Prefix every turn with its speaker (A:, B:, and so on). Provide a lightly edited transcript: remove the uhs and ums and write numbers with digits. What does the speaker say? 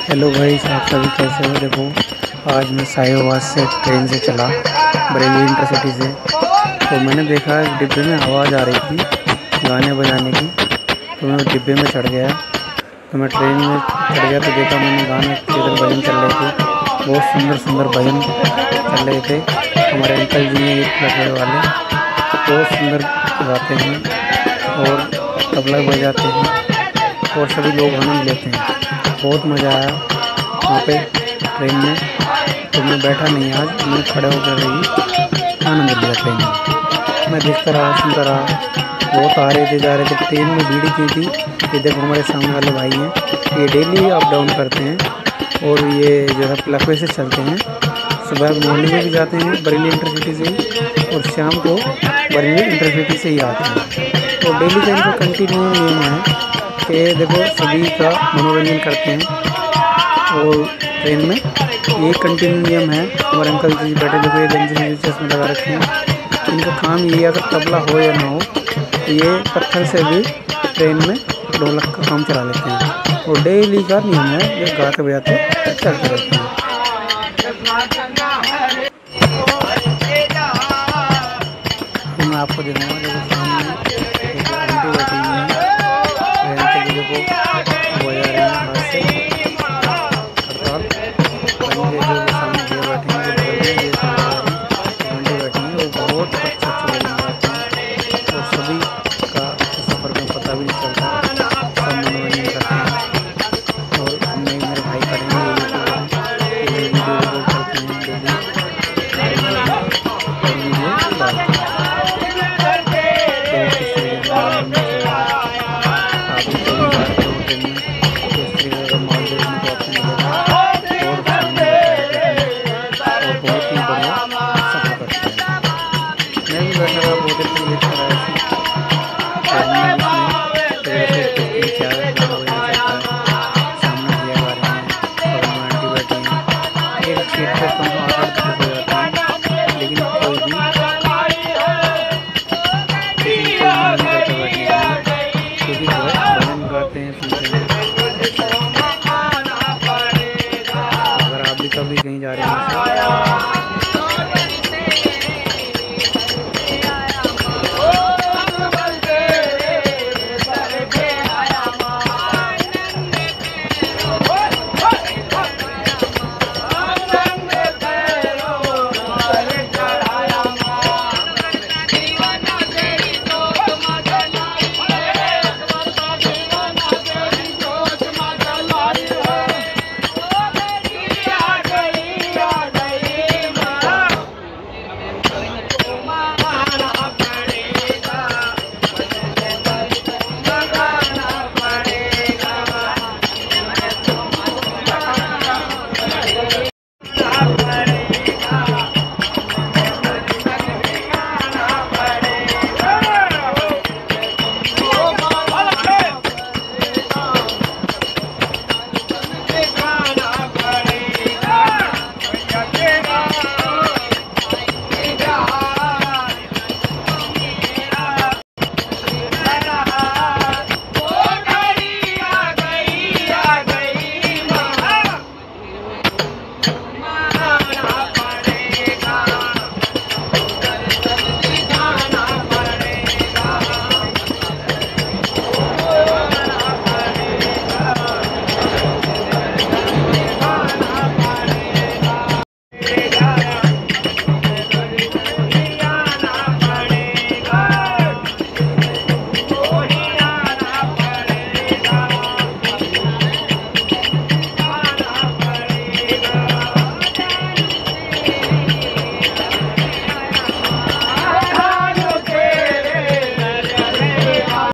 A: Hello भाई, आप सभी कैसे हो। देखो, आज मैं साहिवाबाद से ट्रेन से चला बरेली इंटरसिटी से। तो मैंने देखा डिब्बे में आवाज़ आ रही थी गाने बजाने की। तो मैं डिब्बे में चढ़ गया। तो मैं ट्रेन में चढ़ गया तो देखा मैंने गाने कीर्तन भजन चल रहे थे। बहुत सुंदर सुंदर भजन चल रहे थे। हमारे अंकल जी हैं एक लगे वाले, बहुत सुंदर गाते हैं और तबला बजाते हैं और सभी लोग आनंद लेते हैं। बहुत मज़ा आया वहाँ पे ट्रेन में। तो मैं बैठा नहीं, आज मैं खड़े होकर ही आनंद लिया ट्रेन में। मैं देखता रहा, सुनता रहा। बहुत आ रहे थे, जा रहे थे। ट्रेन में भीड़ की थी। ये देखो हमारे सामने वाले भाई हैं, ये डेली अप डाउन करते हैं और ये जो है लखनऊ से चलते हैं। सुबह मॉर्निंग में भी जाते हैं बरेली इंटरसिटी से ही और शाम को बरेली इंटरसिटी से ही आते हैं। तो डेली का इनका कंटिन्यू नियम है कि देखो सभी का मनोरंजन करते हैं। और ट्रेन में ये कंटिन्यू नियम है। हमारे अंकल जी बैठे, देखो ये गंजी में चश्मे लगा रखे हैं। इनका काम ये है, अगर तबला हो या ना हो, ये पत्थर से भी ट्रेन में ढोलक का काम चला लेते हैं। और डेली का नियम है, जो गाते बजाते चलते रहते हैं। मैं आपको दिखाऊंगा, देखो सामने एक आंटी बैठी हुई है। देखो वो जा रहे हैं हाथ से हड़ताल बंदे, जो सामने ये बैठे हैं, आंटी बैठी हैं। वो बहुत अच्छा भजन गाते हैं और सभी का सफ़र में पता भी नहीं चलता, सब मनोरंजन करते हैं। और हमने मेरे भाई करेंगे ये वीडियो रिकॉर्ड करते हैं डेली और वीडियो डालते हैं। तो किस तरीके से आप भी कभी जाते हो ट्रेन में, किस तरीके का माहौल देखने को आपको मिलेगा और बहुत ही बढ़िया सफ़र करते हैं। मैं भी बैठा रहा, बहुत देर तक देखता रहा ऐसे ट्रेन में। इसमें क्या गाना बजाना चलता है, सामने दिया गा रहे हैं, बगल में आंटी बैठी हैं। एक सीट पर कम 8-8 हो जाते हैं, लेकिन कोई भी मन नहीं करता बैठने के लिए, क्योंकि भजन गाते हैं, सुनते हैं। अगर आप भी कभी कहीं जा रहे हैं